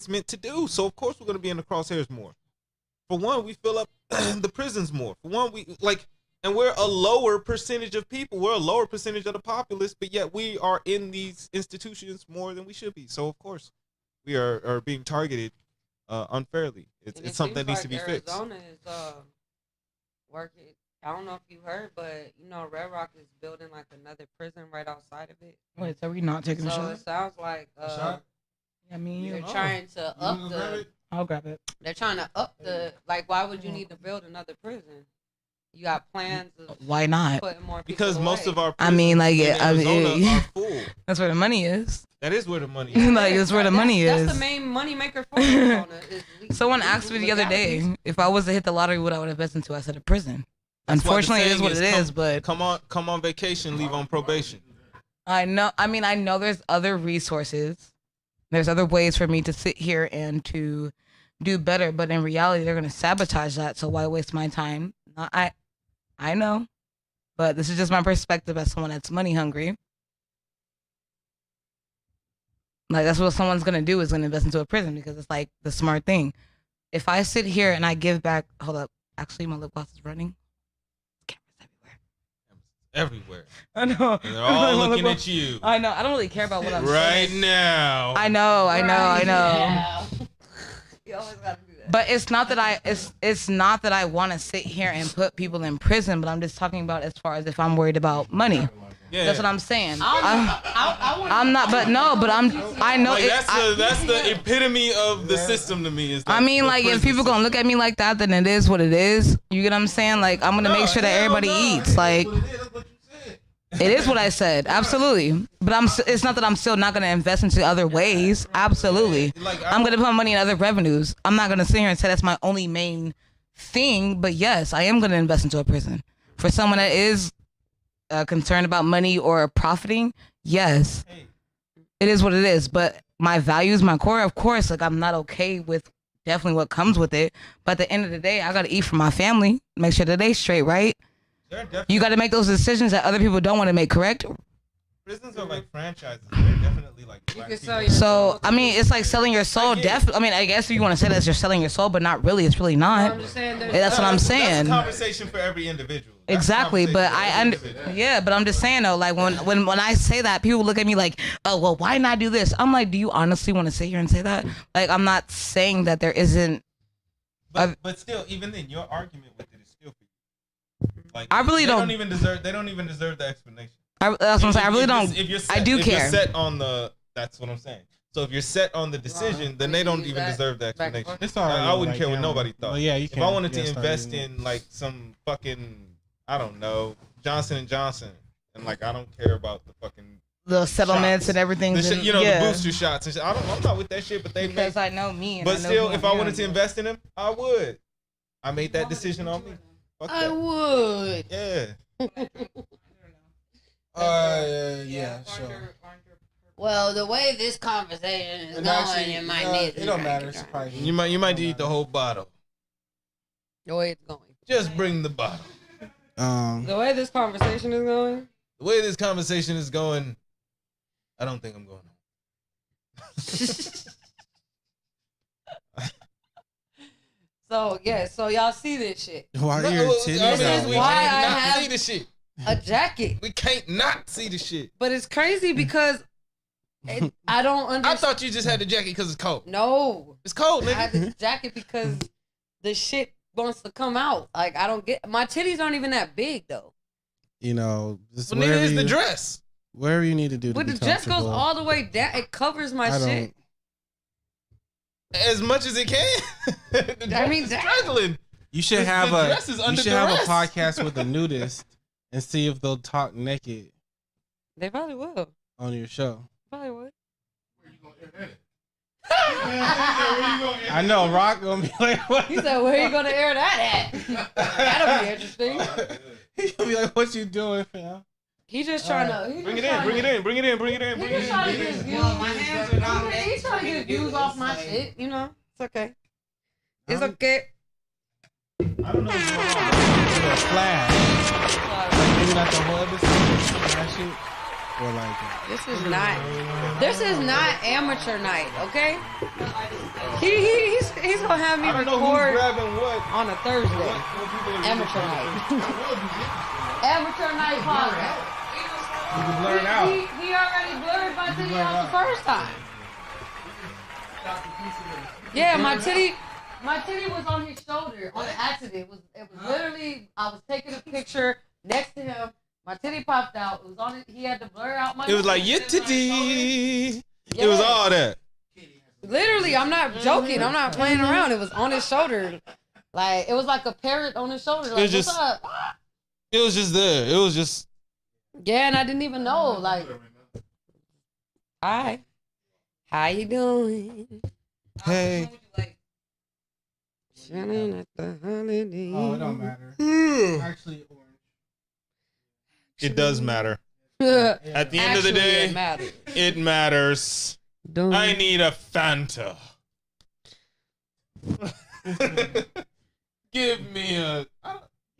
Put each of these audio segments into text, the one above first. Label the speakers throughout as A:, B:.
A: it's meant to do. So of course we're gonna be in the crosshairs more. For one, we fill up the prisons more. For one, and we're a lower percentage of people. We're a lower percentage of the populace, but yet we are in these institutions more than we should be. So of course, we are being targeted unfairly. It's something that needs to be fixed.
B: Arizona is working. I don't know if you heard, but you know, Red Rock is building like another prison right outside of it.
C: Wait, so we not taking a shot?
B: So it sounds like
C: I mean,
B: they're trying to up the.
C: I'll grab it.
B: They're trying to up the why would you need to build another prison? You got plans of
C: why not?
B: Putting more people
A: because
B: away.
A: most of our
C: I mean, like
A: Arizona are full.
C: That's where the money is.
A: That is where the money is.
C: Like that's where the money is.
B: That's the main money maker for Arizona.
C: Someone asked me the other day if I was to hit the lottery, what I would invest into. I said a prison. Unfortunately, it is what it is. But
A: come on vacation, leave on probation.
C: I know. I mean, I know there's other resources. There's other ways for me to sit here and to do better. But in reality, they're gonna sabotage that. So why waste my time? I know, but this is just my perspective as someone that's money hungry. Like that's what someone's gonna do is gonna invest into a prison because it's like the smart thing. If I sit here and I give back, hold up, actually my lip gloss is running.
A: Everywhere.
C: I know.
A: And they're all looking at you.
C: I know. I don't really care about what I'm
A: right
C: saying.
A: now.
C: I know.
B: Yeah. You always gotta do that.
C: But it's not that it's not that I want to sit here and put people in prison, but I'm just talking about as far as if I'm worried about money. Yeah. That's what I'm saying. I'm not, but no, but I know.
A: Like that's the epitome of the system to me. Is
C: I mean, like if people gonna look at me like that, then it is what it is. You get what I'm saying? Like I'm gonna make sure that everybody eats. Like it is what I said. Absolutely. But it's not that I'm still not gonna invest into other ways. Absolutely. I'm gonna put money in other revenues. I'm not gonna sit here and say that's my only main thing. But yes, I am gonna invest into a prison for someone that is concerned about money or profiting. Yes, it is what it is. But my values, my core, of course, like I'm not okay with definitely what comes with it. But at the end of the day, I gotta eat for my family, make sure that they straight, right? You got to make those decisions that other people don't want to make, correct?
A: Prisons are like franchises. They're definitely like
C: so, I mean, it's like selling your soul. I mean, I guess if you want to say that you're selling your soul, but not really. It's really not.
B: I'm just saying
C: that's what I'm saying.
A: That's a conversation for every individual. That's
C: exactly, but but I'm just saying though, like when I say that, people look at me like, oh, well, why not do this? I'm like, do you honestly want to sit here and say that? Like, I'm not saying that there isn't.
A: But still, even then, your argument with it is still for you. Like,
C: I really don't.
A: They don't even deserve the explanation.
C: That's what I'm saying. I really don't. I do care.
A: If you're set on that's what I'm saying. So if you're set on the decision, then they don't even deserve the explanation.
D: It's all right,
A: I wouldn't care what nobody thought.
D: Well, yeah,
A: if I wanted to invest in like some fucking, I don't know, Johnson & Johnson, and like I don't care about the fucking
C: the settlements
A: shots.
C: and everything.
A: The booster shots and shit. I'm not with that shit, but
C: because I know me.
A: But still, if I wanted to invest in them, I would. I made that decision on me.
B: I would.
A: Yeah.
D: Yeah, sure.
B: Well, the way this conversation is going, it might need to.
D: It don't matter.
A: You might eat the whole bottle.
B: The way it's going.
A: Just bring the bottle.
B: The way this conversation is going.
A: The way this conversation is going, I don't think I'm going home.
B: So y'all see this shit.
D: Why
B: this is why I have
A: see the shit.
B: A jacket.
A: We can't not see the shit.
B: But it's crazy because I don't understand.
A: I thought you just had the jacket because it's cold.
B: No.
A: It's cold, nigga.
B: I had the jacket because the shit wants to come out. Like, I don't get... My titties aren't even that big, though.
D: You know... Just
A: well, nigga, it's the dress.
D: Wherever you need to do to
B: but
D: be
B: the dress goes all the way down. It covers my shit.
A: As much as it can.
B: I mean,
A: struggling.
D: You should have a podcast with a nudist and see if they'll talk naked.
B: They probably will.
D: On your show.
B: Probably would.
D: Where you gonna air that? I know, Rock gonna be like, what?
B: He said, where you gonna air that at? That'll be interesting.
D: He's gonna be like, what you doing, fam?
B: He's just trying to...
A: Bring it in.
B: He's trying to get views. He's trying to get views off my shit, you know? It's okay. It's okay.
D: I don't know what's going on. Flash. Maybe not the whole episode. That shit. Or like
B: This is not amateur night, okay? He's gonna have me record on a Thursday. Amateur night. Amateur night podcast. He already blurred my titty out the first time. Yeah, my titty was on his shoulder on accident. It was literally, I was taking a picture next to him. My titty popped out. It was on it. He had to blur out my.
A: It was like your titty. Yeah. It was all that.
B: Literally, I'm not joking. I'm not playing around. It was on his shoulder. Like, it was like a parrot on his shoulder. Like, what's up?
A: It was just there. It was just.
B: Yeah, and I didn't even know. Like, hi, how you doing?
A: Hey.
B: Shining at the holiday.
D: Oh, it don't matter. Actually, orange.
A: It does matter. At the end of the day, it matters. I need a Fanta. Give me a.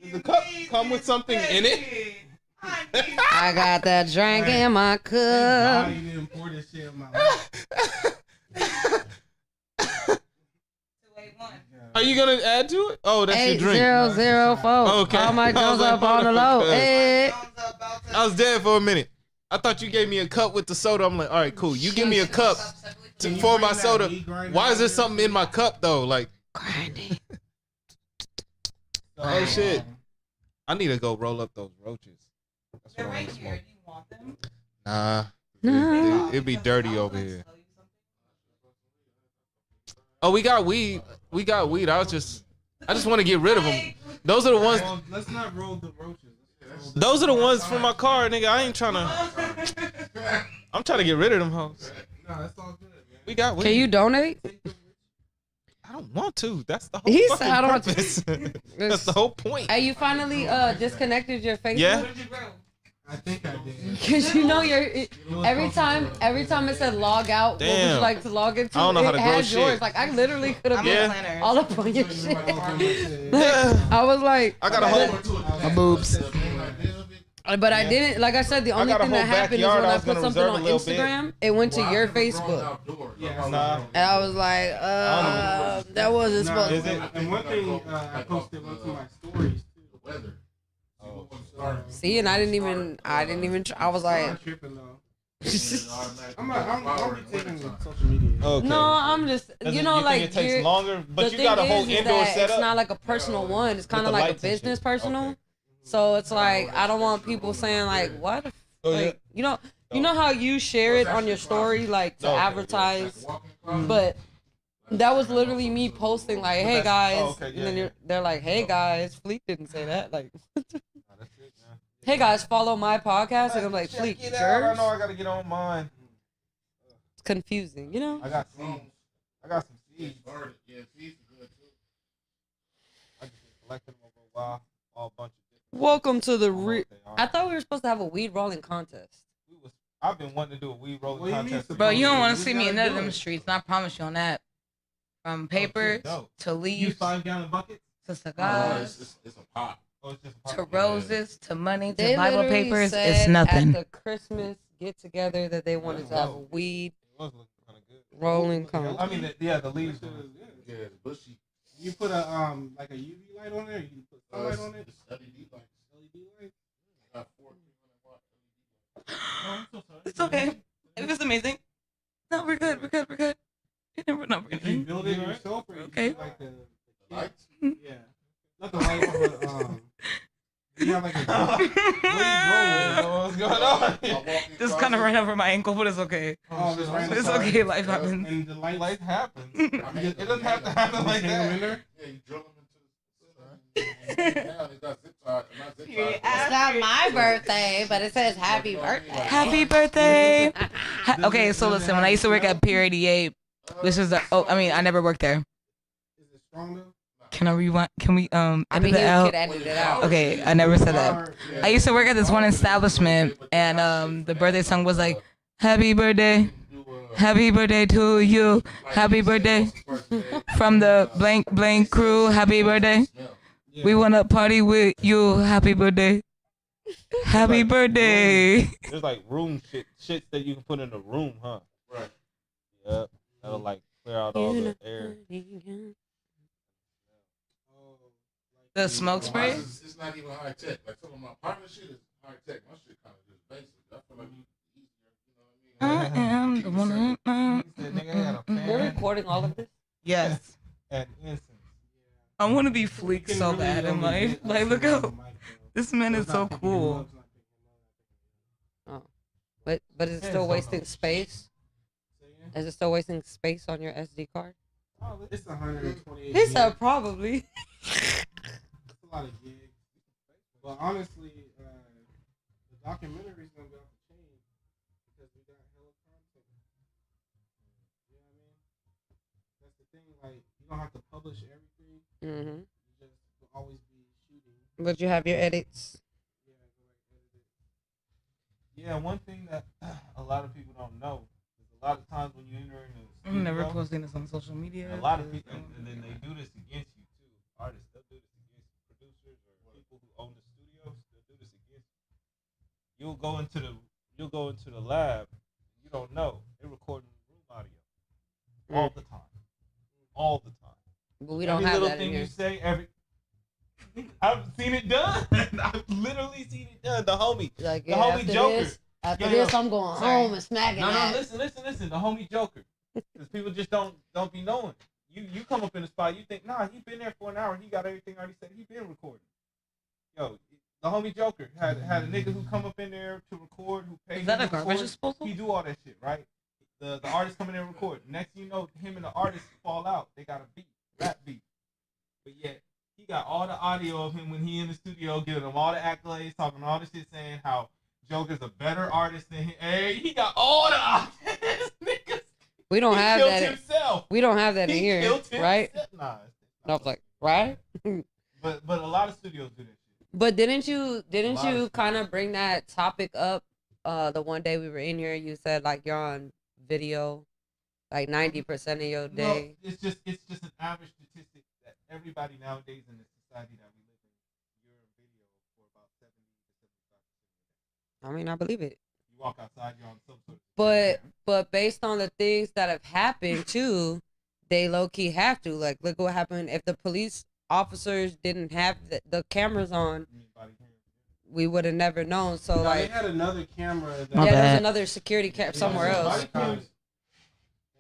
A: Does the cup come with something in it?
B: I got that drink in my cup.
D: You didn't pour this shit in my life.
A: Are you gonna add to it? Oh, that's your drink.
B: 8004.
A: Okay.
B: All my guns up on the low. Hey.
A: I was dead for a minute. I thought you gave me a cup with the soda. I'm like, all right, cool. You give me a cup for my soda. Why is there something in my cup though? Like,
B: grinding.
A: Oh shit! I need to go roll up those roaches.
C: They're right here. Do you want them?
A: Nah. It'd be dirty over here. Oh, we got weed. We got weed. I just want to get rid of them. Those are the ones.
D: Well, let's not roll the roaches.
A: Those are the ones from my car, nigga. I ain't trying to. I'm trying to get rid of them hoes.
D: No, that's all good, man.
A: We got weed.
B: Can you donate?
A: I don't want to. That's the whole
B: He
A: fucking
B: said, I don't
A: purpose. That's the whole point.
B: Hey, you finally disconnected your Facebook?
A: Yeah.
D: I think I did.
B: Cause you know every time it said log out, what would
A: Damn.
B: you like to log into?
A: I don't know how to
B: it
A: grow
B: had
A: shit.
B: yours. Like I literally could have been all up on your shit.
A: Yeah.
B: I was like,
A: I got a whole
C: My boobs.
B: but I didn't. Like I said, the only
A: got a
B: thing that
A: whole
B: happened is
A: backyard.
B: when
A: I
B: I
A: was
B: put
A: gonna
B: something
A: reserve a
B: on
A: little bit.
B: Instagram, it went to your Facebook,
A: Nah.
B: and I was like, that wasn't supposed.
A: Is it?
D: And one thing I posted one of my stories too. The weather.
B: See, and I didn't even. I was like,
D: I'm tripping though. I'm taking social media.
A: Okay.
B: no, I'm just, you know, like
A: think it takes
B: you're-
A: longer, but
B: the
A: you got a
B: thing
A: whole
B: is
A: indoor
B: that
A: setup.
B: It's not like a personal one. It's kind
A: With
B: of
A: the
B: like a
A: lights and
B: business
A: shit.
B: personal.
A: Okay.
B: So it's like I don't want people saying like, what?
A: Oh, yeah.
B: Like, you know how you share it on your story like to
A: Okay.
B: advertise, but that was literally me posting like, hey guys,
A: okay, yeah,
B: and then
A: yeah.
B: they're like, hey guys, Fleek didn't say that. Like, hey guys, follow my podcast, and I'm like, Fleek,
A: Check it out. I
B: yours?
A: know I gotta get on mine.
B: It's confusing, you know.
A: I got seeds. I got some seeds. I just been collecting them over a while. All bunch of different.
B: Welcome to the
A: I don't know what they are.
B: I thought we were supposed to have a weed rolling contest.
A: I've been wanting to do a weed rolling
D: Well, you need
A: contest.
D: some-
C: Bro, you don't want to
D: You
C: see me in
D: gotta
C: none of
D: do
C: them
D: it.
C: streets, and I promise you on that. From paper
A: dope.
C: to
D: You
C: leaves
D: 5-gallon buckets?
C: to cigars
E: It's a pot.
A: Oh, it's just a
C: to
A: pop-
C: roses to money to
B: They
C: Bible
B: literally
C: papers.
B: said
C: It's nothing.
B: At the Christmas get together that they wanted to have a weed
A: It was looking kind of good.
B: rolling contest.
A: I mean, the leaves.
E: Yeah, it's bushy.
D: You put a like a UV light on there. You can put sunlight on it.
E: It's LED light.
D: LED light.
E: Got 400 watt LED.
C: It's okay. It was amazing. No, we're good. We're good. We're good. We're not
D: If you
C: breathing.
D: build it yourself, or you
C: Okay.
D: do like the
E: Lights?
D: yeah, not the light, but you have like a what
A: What's going on?
C: Just kind of right over my ankle, but it's okay.
D: Oh, it's right.
C: It's okay. Life happens.
D: And the lights,
A: Life happens. It doesn't have to happen like
D: hang them
A: that.
D: in there.
E: Yeah, you drill them into the now they got zip tie. Not zip tie.
B: It's not my birthday, but it says happy birthday.
C: Happy birthday. Okay, so listen. When I used to work at Pier 88, which is I never worked there.
D: Is it strong though?
C: Can I rewind? Can we
B: I
C: edit
B: mean,
C: that
B: you
C: out?
B: could edit it out.
C: Okay, I never said that. I used to work at this one establishment, and the birthday song was like, "Happy birthday, happy birthday to you, happy birthday from the blank blank crew, happy birthday. We wanna party with you, happy birthday." Happy birthday.
A: There's like room shits that you can put in a room, huh?
E: Right.
A: Yep. That'll like clear out all the air.
C: The smoke spray?
E: It's not even high tech. Like some of my partner shit is high tech. My shit kind of just basic. I feel like easier. You know what I mean?
C: I am the one.
B: We're recording all of this.
C: Yes.
A: And incense.
C: I want to be fleek so bad in life. Like, look how this man is so cool.
B: Oh, but is it still wasting space? Is it still wasting space on your SD card?
D: It's 128.
B: He said probably.
D: It's a lot of gigs. But honestly, the documentary's gonna be off the chain because we got hella content. You know what I mean? That's the thing. Like, you don't have to publish everything.
B: Mm-hmm.
D: You just will always be shooting.
B: But you have your edits.
A: Yeah, one thing that a lot of people don't know is a lot of times when you enter in a
C: I'm never
A: studio,
C: posting this on social media.
A: a lot of people, and then they do this against you too. Artists, they'll do this against producers or people who own the studios. They'll do this against you. You'll go into the lab. You don't know they're recording room audio all the time, all the time.
B: But we don't
A: every
B: have
A: little
B: that in
A: thing
B: here.
A: you say, I've seen it done. I've literally seen it done. The homie,
B: Like,
A: the homie Joker.
B: After this, I'm going home and smacking
A: No,
B: that.
A: listen. The homie Joker. Because people just don't be knowing. You come up in the spot, you think, nah, he been there for an hour. He got everything already said. He been recording. Yo, the homie Joker had a nigga who come up in there to record, who paid.
C: Is that
A: him
C: a
A: to
C: garbage
A: record.
C: disposal?
A: He do all that shit, right? The artist come in there and record. Next thing you know, him and the artist fall out. They got a beat, rap beat. But yet, he got all the audio of him when he in the studio, giving him all the accolades, talking all the shit, saying how Joker's a better artist than him. Hey, he got all the audience, niggas.
B: We don't have
A: killed
B: that.
A: Himself.
B: We don't have that in
A: He
B: here,
A: killed himself.
B: right?
A: Nah.
B: And I was like, right?
A: But a lot of studios do that shit.
B: But didn't you
A: of
B: kind of bring that topic up the one day we were in here? You said like you're on video like 90% of your day.
A: Well, it's just an average statistic that everybody nowadays in the society that we live in, you're on video for about 70 to 75%.
B: I mean, I believe it.
A: You walk outside, you're on some sort of.
B: But based on the things that have happened too, they low key have to. Like, look what happened if the police officers didn't have the cameras on. We would have never known. So
D: No,
B: like,
D: they had another camera. That
C: My
B: yeah,
C: bad.
B: there's another security cam somewhere else.
D: And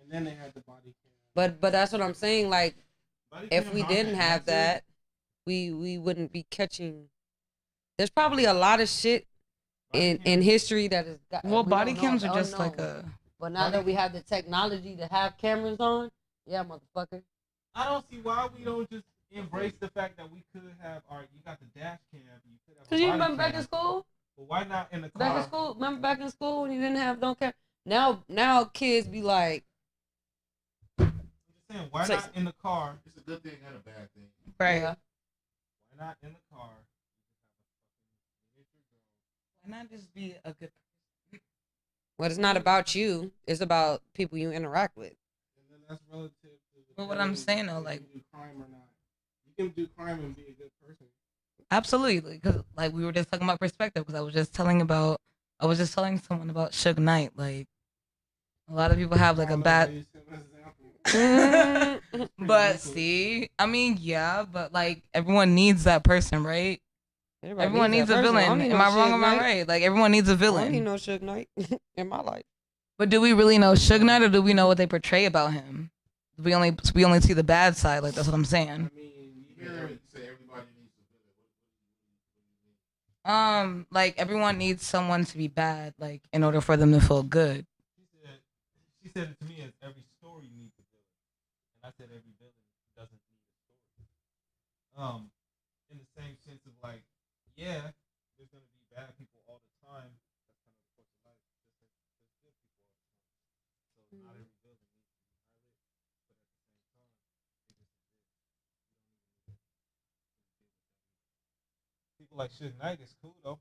D: then they had the body cam.
B: But that's what I'm saying. Like, if we didn't have
A: that.
B: that, we wouldn't be catching. There's probably a lot of shit in history that is.
C: Well,
B: we
C: body
B: don't know,
C: cams are
B: don't
C: just
B: know.
C: like a.
B: But now that we have the technology to have cameras on, yeah, motherfucker.
A: I don't see why we don't just embrace the fact that we could have. All right, you got the dash cam. You could have.
B: Cause you remember back in school.
A: But why not in the car?
B: Back in school, remember back in school when you didn't have no camera. Now kids be like,
A: I'm just saying, why not in the car?
E: It's a good thing and a bad thing.
C: Right.
B: yeah.
A: Why not in the car?
C: Why not just be a good person?
B: Well, it's not about you. It's about people you interact with.
D: And then that's relative to the
C: But what I'm
D: ability
C: saying though,
D: to
C: like.
D: do crime or not. You can do crime and be a good person.
C: Absolutely, because like we were just talking about perspective. Because I was just telling someone about Suge Knight. Like a lot of people have like a bad. But see, I mean, yeah, but like everyone needs that person, right? Everyone needs a villain. Am I wrong or am I right? Like everyone needs a
B: I don't need
C: villain.
B: no Suge Knight in my life.
C: But do we really know Suge Knight, or do we know what they portray about him? We only see the bad side. Like that's what I'm saying.
D: I mean, you hear
E: You say everybody needs a villain.
C: Like everyone needs someone to be bad, like in order for them to feel good.
A: She said it to me as every story needs a villain, and I said every villain doesn't need a story. In the same sense of like, yeah, there's gonna be bad people all the time. That's kind of the course of life. Just like there's good people all the time. So not every villain needs to be highlighted, but at the same time, they just exist. You don't even need to deal with that. People like Suge Knight is cool though.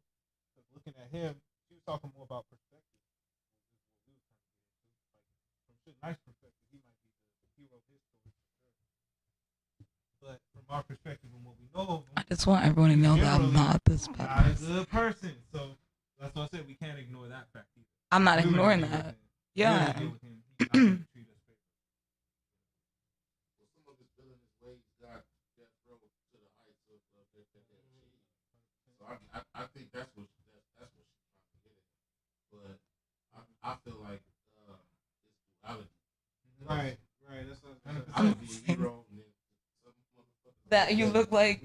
A: Because looking at him, she was talking more about perspective. Is what we were trying to get into. Like from Suge Knight's perspective, he might be the hero of his story for sure. But from our perspective and what we know of him,
C: I just want everyone to know that I'm
A: Generally,
C: not this
A: not a
C: bad.
A: good person. So that's what I said. We can't ignore that fact either.
C: I'm not
A: We
C: ignoring
A: really deal with
C: that.
A: him.
C: Yeah.
A: We really deal with him. He's not gonna treat us fair.
E: Well, some of his villainous ways got death row to the heights of that. So I think that's what she's trying to get at. But I feel like it's duality.
D: Right. That's what
C: I'm
E: Be a hero and then some motherfucker
C: That you look like.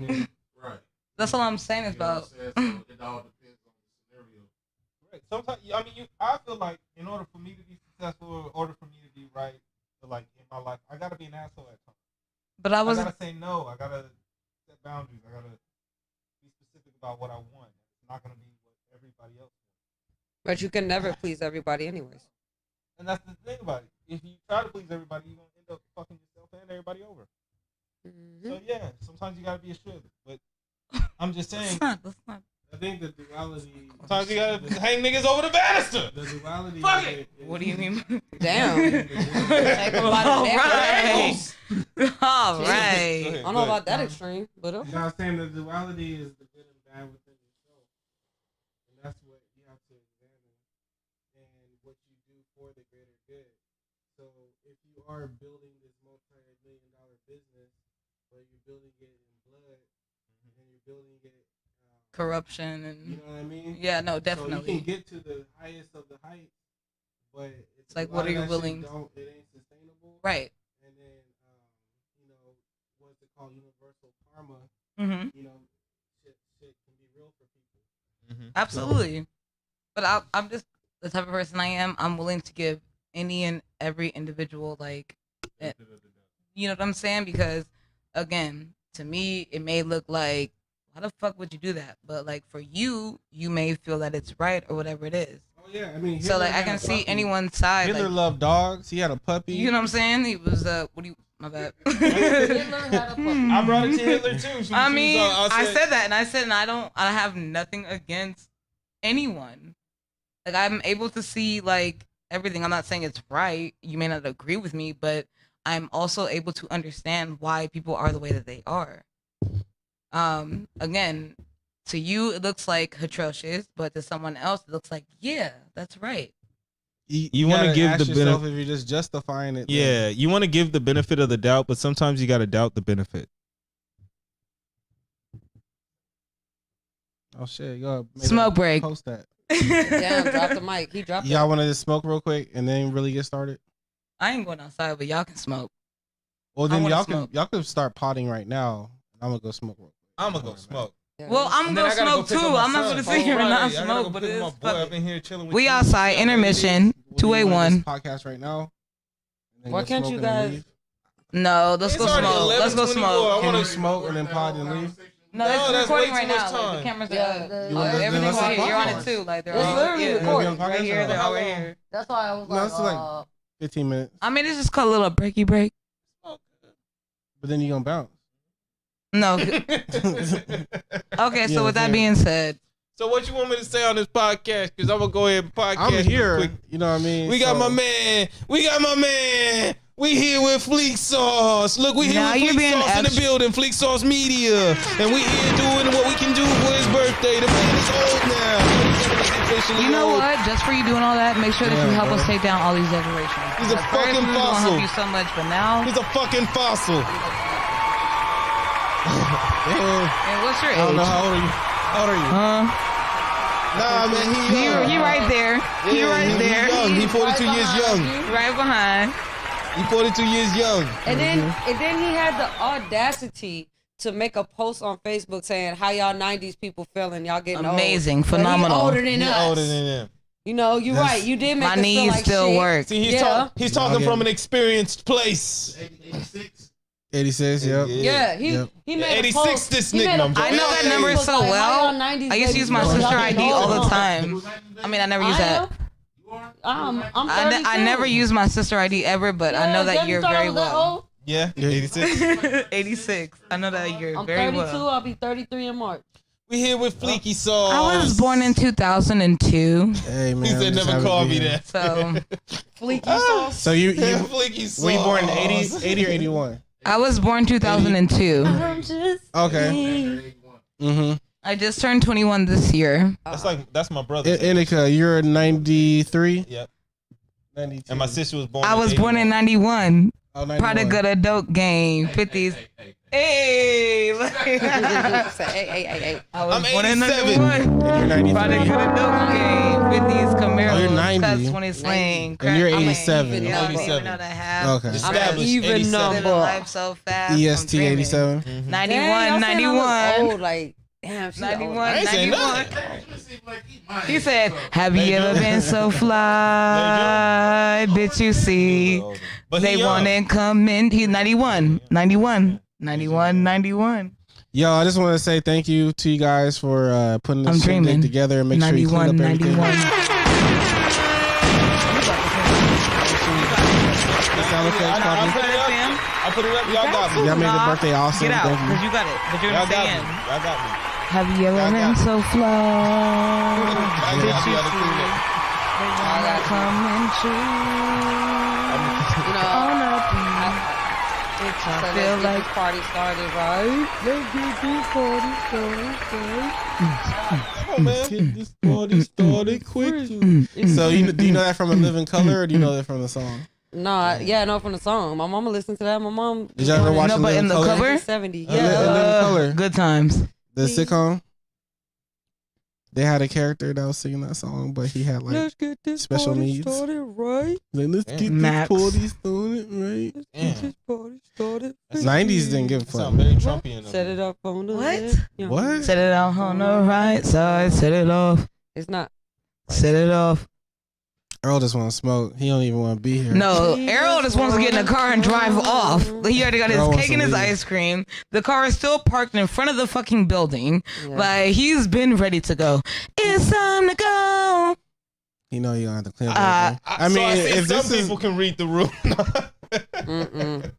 E: right.
C: That's all I'm saying is
E: You know
C: about.
E: what I'm saying? So it all depends on the scenario.
A: Right. Sometimes, I mean, I feel like in order for me to be successful, or in order for me to be right, like in my life, I gotta be an asshole at times.
C: But I was.
A: I gotta say no. I gotta set boundaries. I gotta be specific about what I want. It's not gonna be what everybody else wants.
B: But you can never please everybody, anyways.
A: And that's the thing about it. If you try to please everybody, you're gonna end up fucking yourself and everybody over.
B: Mm-hmm.
A: So yeah, sometimes you gotta be a shit. But I'm just saying,
C: That's not.
D: I think the duality.
A: sometimes you gotta hang niggas over the banister.
D: The duality.
A: Fuck
D: of
A: it.
C: What do you mean?
B: Damn.
C: All right. All
A: Go
C: right.
A: ahead,
B: I don't know about that extreme, but okay.
D: You know what I'm saying? The duality is the good and bad within yourself. And that's what you have to examine. And what you do for the greater good. So if you are building this multi-million-dollar business, but you're building it in blood, and you're building it,
C: Corruption
D: you
C: and.
D: know what I mean?
C: Yeah, no,
D: So you
C: definitely.
D: can get to the highest of the heights, but it's
C: like,
D: a
C: what
D: lot
C: are
D: of
C: you
D: that
C: willing-
D: shit it ain't sustainable.
C: Right.
D: And then, you know, what's it called? Universal karma.
C: Mm-hmm.
D: You know, shit can be real for people.
A: Mm-hmm.
C: Absolutely. But I'm just the type of person I am. I'm willing to give any and every individual, like, you know what I'm saying? Because, again, to me, it may look like, why the fuck would you do that? But, like, for you, you may feel that it's right or whatever it is.
D: Oh yeah, I mean.
C: So,
D: Hitler
C: like, I
D: had
C: can
D: a
C: see
D: puppy.
C: anyone's side.
D: Hitler
C: Like,
D: loved dogs. He had a puppy.
C: you know what I'm saying? He was, what do you, my bad.
A: I brought it to Hitler too.
C: I mean, I said that, and I said, and I have nothing against anyone. Like, I'm able to see, like, everything. I'm not saying it's right. You may not agree with me, but I'm also able to understand why people are the way that they are. Again, to you, it looks like atrocious, but to someone else, it looks like, yeah, that's right.
A: You wanna
D: gotta
A: give
D: ask
A: the
D: yourself if you're just justifying it.
A: Yeah, you want to give the benefit of the doubt, but sometimes you got to doubt the benefit.
D: Oh shit, y'all.
C: Smoke break.
D: Post that.
B: Damn, drop the mic. He dropped
D: Y'all
B: it.
D: want to just smoke real quick and then really get started?
C: I ain't going outside, but y'all can smoke.
D: Well, then
C: wanna
D: y'all can start potting right now. I'm gonna go smoke real quick.
A: I'm gonna go smoke.
C: Well, I'm gonna smoke too. I'm not gonna sit here and not smoke, but it is.
A: I've been here chilling with
C: We
A: you.
C: outside, intermission,
D: We'll do
C: 2A1.
D: podcast right now. and then
B: Why
D: go
B: can't
D: smoke
B: you
D: and then
B: guys-
D: leave.
C: No, let's
A: It's
C: go
A: already
C: smoke. Let's go
A: 11:24.
C: smoke.
A: I
D: Can
A: wanna
D: you smoke and then pod and leave?
C: No,
A: No,
C: it's
A: that's
C: recording
A: way
C: right
A: too much
C: now. Like, the
A: time.
C: cameras
B: Yeah,
C: are
B: the-
D: You want to-
C: everything's
D: let's
C: right here. You're on it
D: podcast.
C: too. Like, they're
B: It's
C: all
B: literally
C: yeah.
B: recording.
C: Right here. They're all right here.
B: That's why I was
D: No,
B: like,
D: it's like 15 minutes.
C: I mean, it's just called a little breaky break.
D: But then you gonna bounce.
C: No. Okay, so
D: Yeah,
C: with that
D: yeah.
C: being said,
A: So what you want me to say on this podcast? Because I'm gonna go ahead and podcast.
D: I'm
A: real
D: here.
A: quick.
D: You know what I mean?
A: We got
D: So-
A: my man. We here with Fleek Sauce. Look, we here
C: Now
A: with
C: you're
A: Fleek
C: being
A: Sauce in the
C: extra-
A: building. Fleek Sauce Media, and we here doing what we can do for his birthday. The man is old now. Officially
C: you know
A: old.
C: what? Just for you doing all that, make sure that you
D: Yeah,
C: help
D: bro.
C: us take down all these decorations.
A: He's a
C: At first,
A: fucking
C: we was gonna
A: fossil.
C: help you so much, but now.
A: He's a fucking fossil.
D: Man,
C: And what's your
D: I don't know
C: age?
D: how old are you? How old are you?
A: Nah, man, he young.
C: He right there. He
A: Yeah,
C: right there.
A: Young. He 42 years young.
C: Right behind.
A: He 42 years young.
B: and then he had the audacity to make a post on Facebook saying how y'all 90s people feeling, y'all getting
C: Amazing,
B: old. But he
C: phenomenal.
B: older than
A: He's
B: us.
A: older than him.
B: You know, you're right. You did make
C: My
B: us feel
C: knees
B: like
C: still
B: shit.
C: work.
A: See, he's,
B: Yeah.
A: he's talking
D: Okay.
A: from an experienced place.
E: 86.
D: 86, yep.
B: Yeah,
D: Yep.
B: he made
A: 86
B: a post.
A: this
B: he made
A: nigga,
B: a
A: I'm
B: post
C: I know that
A: Hey.
C: number
B: He was
C: so
B: like, how
C: well.
B: y'all 90s
C: I used to
B: babies
C: use my
B: feel?
C: sister
B: Y'all
C: ID
B: getting
C: all
B: old,
C: the
B: huh?
C: time. I mean, I never use that.
E: You are?
B: I'm
C: I
B: 32.
C: never use my sister ID ever, but I know that
B: Devin
C: you're
B: thought I
C: very
B: was that
C: well.
B: old?
A: Yeah, 86.
C: 86. I know that you're
B: I'm
C: very
B: 32.
C: well.
B: I'll be 33 in March.
A: We here with Fleeky Sauce.
C: I was born in 2002,
D: Hey, man.
A: He said
D: I'm just
A: never
D: happy
A: call
D: to be
A: me
D: here.
A: that.
C: so
B: Fleeky sauce.
D: So you
A: Fleeky Sauce.
D: were you born in 80 or 81?
C: I was born 2002.
B: I'm just
D: Okay.
B: me.
D: Mm-hmm.
C: I just turned 21 this year.
A: That's my brother.
D: Indica, you're 93.
A: Yep.
D: 92.
A: And my sister was born.
C: I was born in 91.
D: Oh, 91.
C: Product of the dope game. 50s. Hey.
B: Hey.
C: I was
A: I'm
C: born in
A: 87.
C: 91.
D: You're 93.
C: Product of the dope game. 50s Camaro.
D: Oh, you're 90.
C: Cuts 20 sling.
D: And you're
C: I'm
D: 87.
C: Y'all don't even
A: 87.
C: know the half.
D: Okay.
C: I'm
A: Established
B: even
A: 87.
B: number.
C: living life so fast.
D: EST
C: I'm dreaming.
D: 87.
C: 91.
B: Old, like damn, she's
C: 91.
A: I ain't saying
C: 91.
A: nothing.
C: He said, have you ever been so fly? Bitch, you see.
A: But
C: They
A: he
C: want
A: young.
C: to come in. He's 91. 91.
D: Yo, I just want to say thank you to you guys for putting
C: I'm
D: this shit
C: dreaming.
D: together and make sure you clean up
C: 91.
D: everything.
C: 91.
A: I put it up. Y'all got me.
D: Y'all made the birthday awesome.
C: Get out,
D: Thank you.
C: because you got it. But you're
A: Y'all got me.
C: saying,
A: Y'all got me.
C: have you ever
A: Y'all
C: been
A: got
C: so fly?
A: I
C: Bitch,
A: got
C: you
A: you.
C: see. They wanna come and choose.
B: You know,
C: On up.
B: so
C: I
B: let's
C: feel
B: get
C: like
B: this party started, right? Let's get this party started,
A: Come on, man.
D: Get this party started quick. So do you know that from A Living Color or do you know that from the song?
B: No, yeah, I know from the song. My mama listened to that. My mom.
D: Did y'all ever watch
C: No,
D: A
C: but
D: Living
C: in the
D: Color?
C: cover?
B: 70.
D: A Living
B: Yeah.
D: Color.
C: Good times.
D: The sitcom? They had a character that was singing that song, but he had like
B: Let's get this
D: special
B: party
D: needs.
B: started, right?
D: Like, let's get
C: Max.
D: this party started, right?
B: Let's
A: Damn.
B: get this party started.
D: 90s didn't give a fuck.
A: Sound very Trumpian.
B: Set it up on the
C: What?
B: left. Yeah.
D: What?
C: Set it off on the right side. Set it off.
B: It's not.
C: Set it off.
D: Earl just want to smoke. He don't even want to be here.
C: No, Earl just wants to get in the car and drive off. He already got his
D: Earl wants
C: cake
D: to
C: and his
D: leave.
C: ice cream. The car is still parked in front of the fucking building.
B: Yeah.
C: Like, he's been ready to go. It's time to go.
D: You know you gonna have to clean up.
C: Uh,
D: everything. I mean, if
A: some
D: this is
A: people can read the room.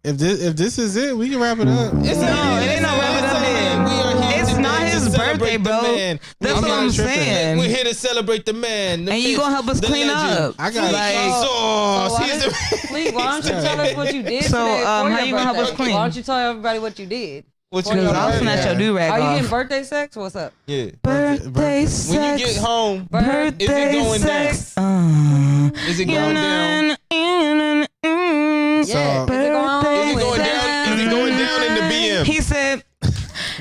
D: if this is it, we can wrap it up.
C: No, it ain't no wrap it up then. It's not his birthday, bro. That's what I'm saying.
A: We're here to celebrate the man.
C: And you gonna help us clean up.
D: I got
B: Please, why don't you tell us what you did
C: So,
B: today for
C: how
B: your
C: you gonna help us
B: birthday?
C: clean?
B: Why don't you tell everybody what you did?
A: What
B: For
A: you
B: your
C: Because I'll
B: birthday?
C: snatch your do-rag
B: Are you getting
C: off.
B: birthday sex? What's up?
A: Yeah.
C: Birthday sex.
A: When you get home,
C: Birthday
A: is it going
C: sex.
A: is it going down?
B: Yeah. Is it going
C: Birthday
A: Is it going
B: sex?
A: down? Is it going down in the BM?
C: He said,